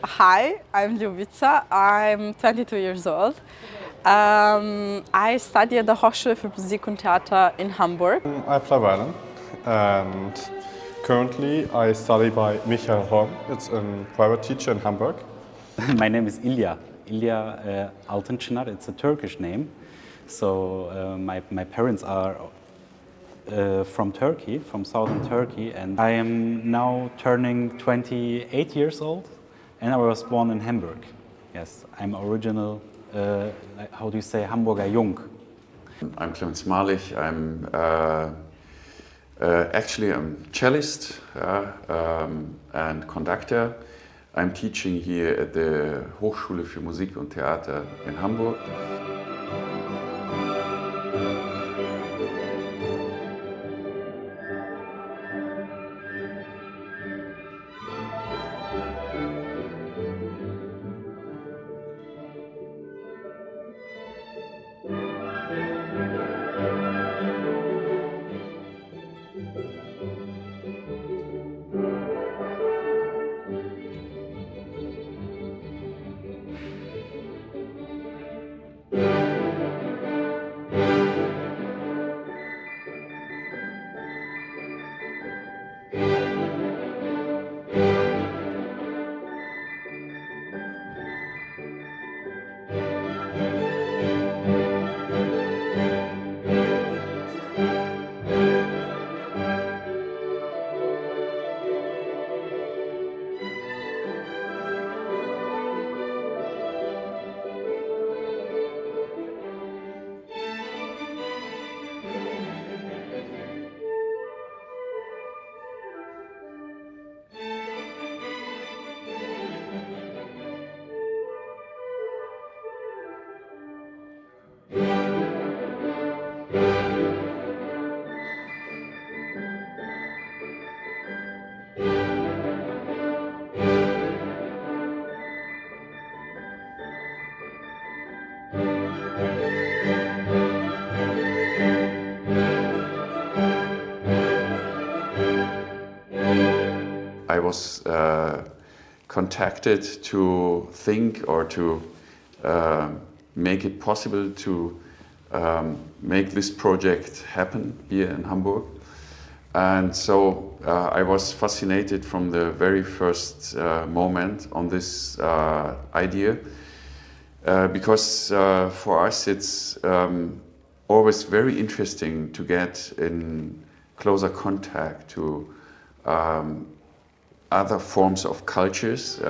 Hi, I'm Ljubica. I'm 22 years old. I study at the Hochschule für Musik und Theater in Hamburg. I play violin, and currently I study by Huang. It's a private teacher in Hamburg. My name is Ilya Altunçınar. It's a Turkish name. So my parents are from Turkey, from southern Turkey, and I am now turning 28 years old, and I was born in Hamburg. Yes, I'm original, how do you say, Hamburger Jung. I'm Clemens Malich. I'm actually a cellist and conductor. I'm teaching here at the Hochschule für Musik und Theater in Hamburg. I was contacted to think or to make it possible to make this project happen here in Hamburg. And so I was fascinated from the very first moment on this idea because for us it's always very interesting to get in closer contact to other forms of cultures.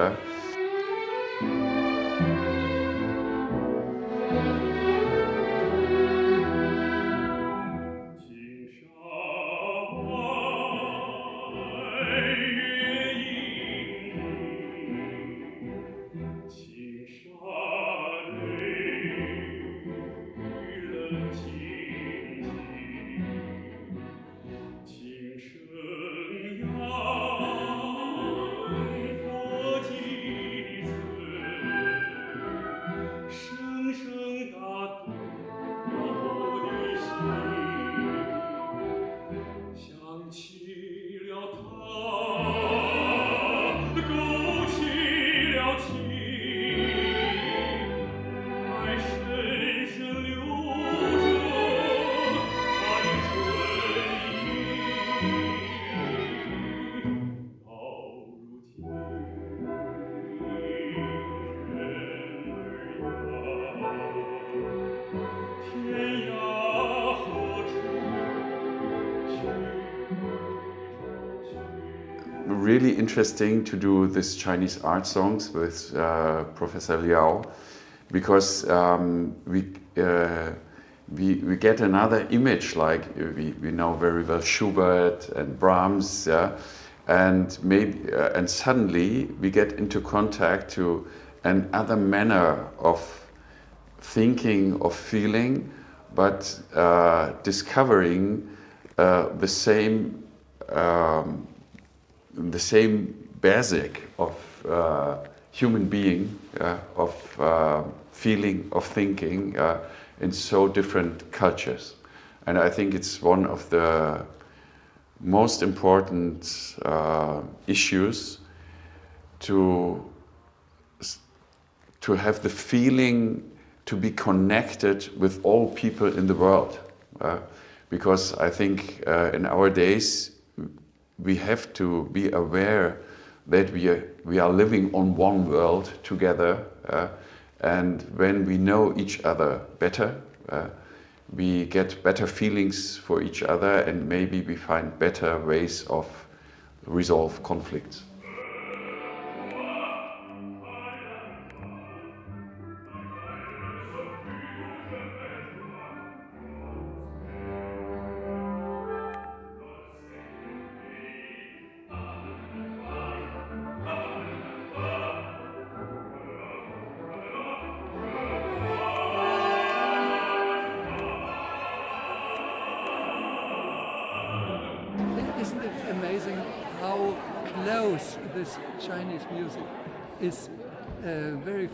Really interesting to do this Chinese art songs with Professor Liao because we get another image, like we know very well Schubert and Brahms, and maybe and suddenly we get into contact to another manner of thinking, of feeling, but discovering the same basic of human being, of feeling, of thinking in so different cultures. And I think it's one of the most important issues to to have the feeling to be connected with all people in the world. Because I think in our days we have to be aware that we are living on one world together, and when we know each other better, we get better feelings for each other, and maybe we find better ways of resolve conflicts. Isn't it amazing how close this Chinese music is?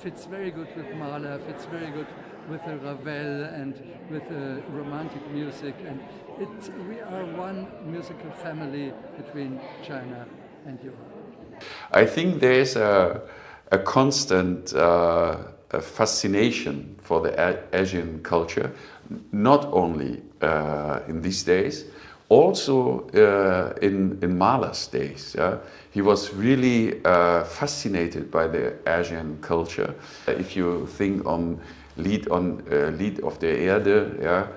Fits very good with Mahler, fits very good with the Ravel and with the romantic music, and we are one musical family between China and Europe. I think there is a constant fascination for the Asian culture, not only in these days, also in Mahler's days. He was really fascinated by the Asian culture. If you think on Lied auf der Erde,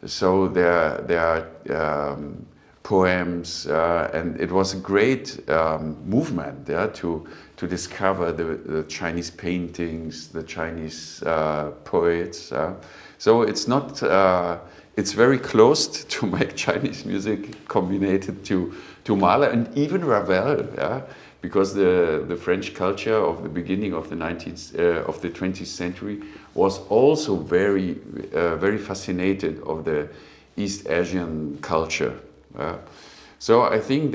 so there are poems, and it was a great movement to discover the Chinese paintings, the Chinese poets. So it's not. It's very close to make Chinese music combined to Mahler and even Ravel, because the French culture of the beginning of the 20th century was also very fascinated of the East Asian culture. So I think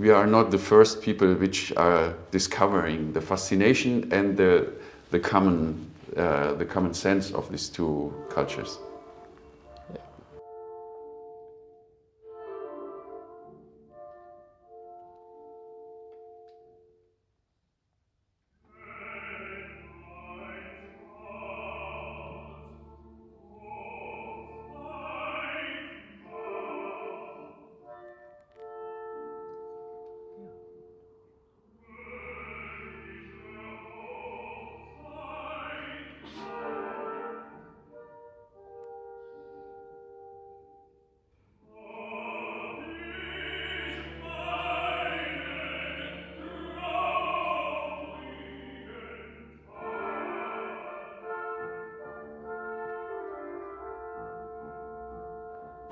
we are not the first people which are discovering the fascination and the common sense of these two cultures.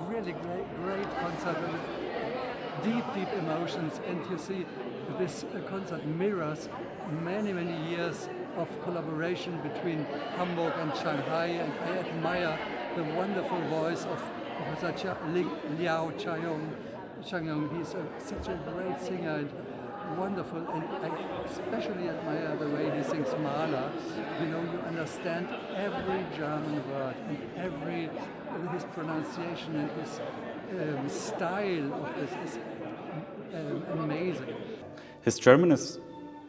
Really great concert with deep emotions, and you see this concert mirrors many years of collaboration between Hamburg and Shanghai, and I admire the wonderful voice of Professor Liao Changyong. He's such a great singer and wonderful, and I especially admire the way he sings Mahler. You know, you understand every German word and his pronunciation and his style of this is amazing. His German is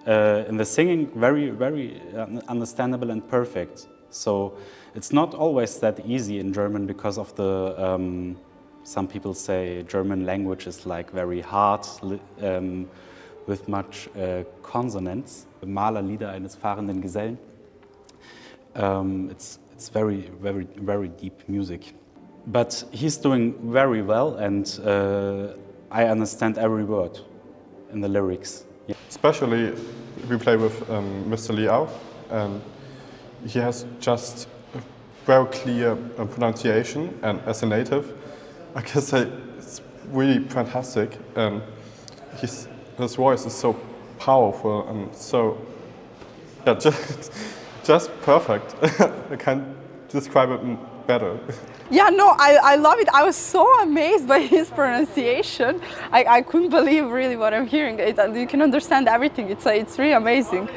in the singing very understandable and perfect. So it's not always that easy in German because of the some people say German language is like very hard with much consonants. Mahler Lieder eines fahrenden Gesellen. It's very deep music. But he's doing very well, and I understand every word in the lyrics. Yeah. Especially, we play with Mr. Liao, and he has just a very clear pronunciation, and as a native, I can say it's really fantastic, and his voice is so powerful and so, just perfect. I can't describe it better. Yeah, no, I love it. I was so amazed by his pronunciation. I couldn't believe really what I'm hearing. You can understand everything. It's really amazing.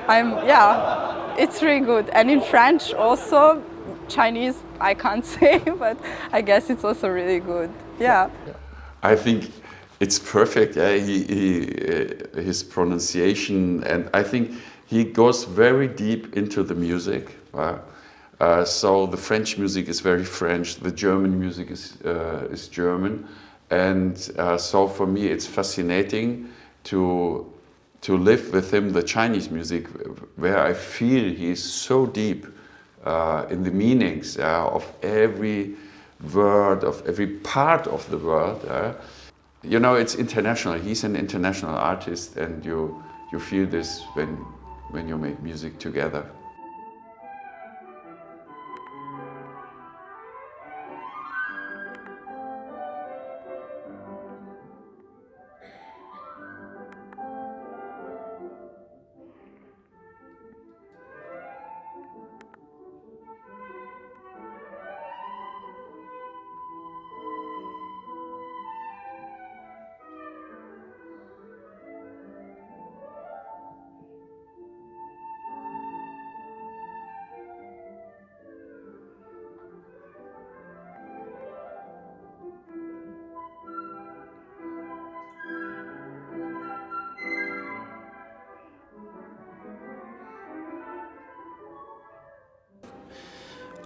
It's really good. And in French also, Chinese I can't say, but I guess it's also really good. Yeah. I think it's perfect. His pronunciation, and I think he goes very deep into the music. So the French music is very French, the German music is German, and so for me it's fascinating to live with him the Chinese music, where I feel he's so deep in the meanings of every word, of every part of the world. You know, it's international. He's an international artist, and you feel this when you make music together.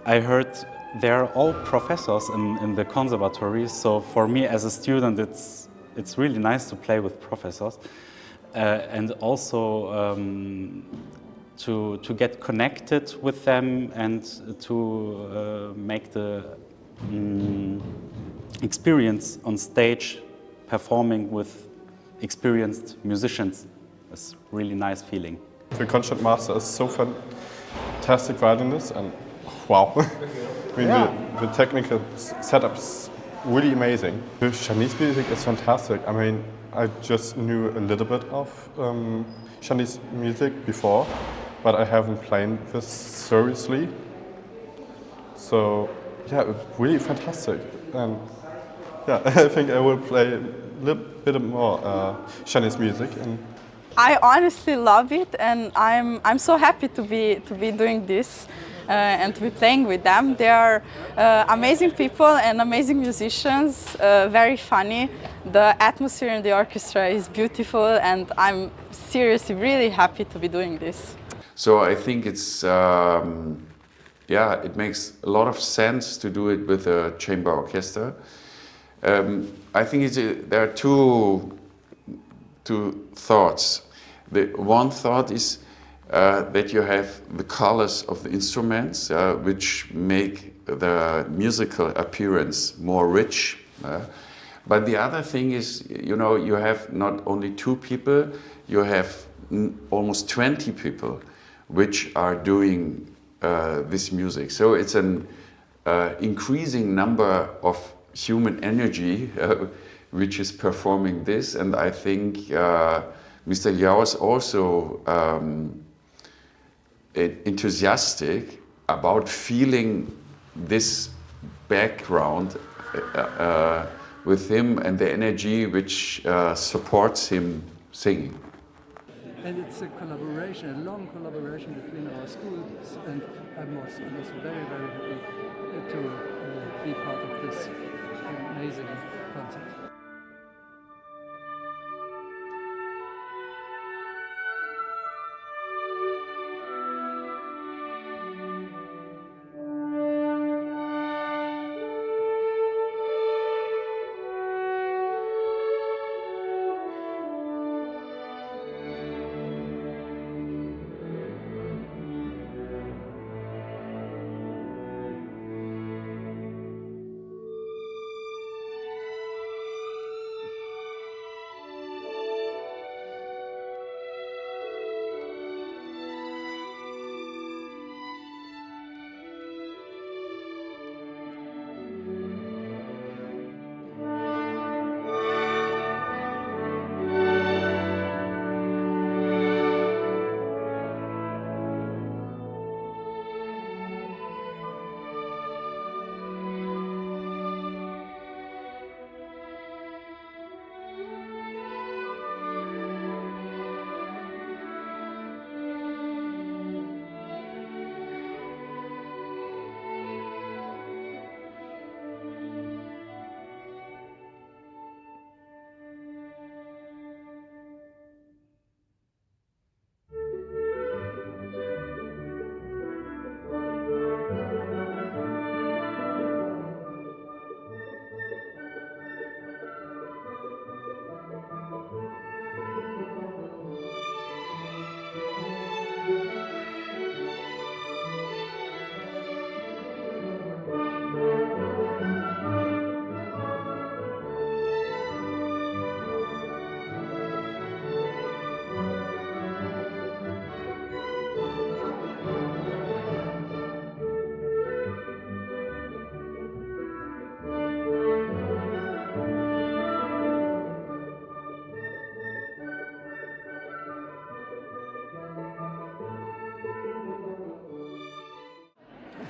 I heard they're all professors in the conservatory, so for me as a student it's really nice to play with professors and also to get connected with them and to make the experience on stage performing with experienced musicians. It's a really nice feeling. The concertmaster is so fantastic violinist, and wow. I mean, the technical setup is really amazing. The Chinese music is fantastic. I mean, I just knew a little bit of Chinese music before, but I haven't played this seriously. So, yeah, it's really fantastic. And yeah, I think I will play a little bit more Chinese music. And I honestly love it, and I'm so happy to be doing this and to be playing with them. They are amazing people and amazing musicians, very funny. The atmosphere in the orchestra is beautiful, and I'm seriously really happy to be doing this. So I think it's it makes a lot of sense to do it with a chamber orchestra. I think there are two thoughts. The one thought is that you have the colors of the instruments, which make the musical appearance more rich. But the other thing is, you know, you have not only 2 people, you have almost 20 people which are doing this music. So it's an increasing number of human energy which is performing this, and I think Mr. Liao is also enthusiastic about feeling this background with him and the energy which supports him singing. And it's a collaboration, a long collaboration between our schools, and I was very, very happy to be part of this amazing concert.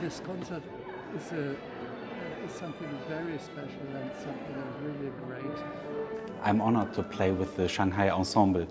this concert is something very special and something really great. I'm honored to play with the Shanghai Ensemble.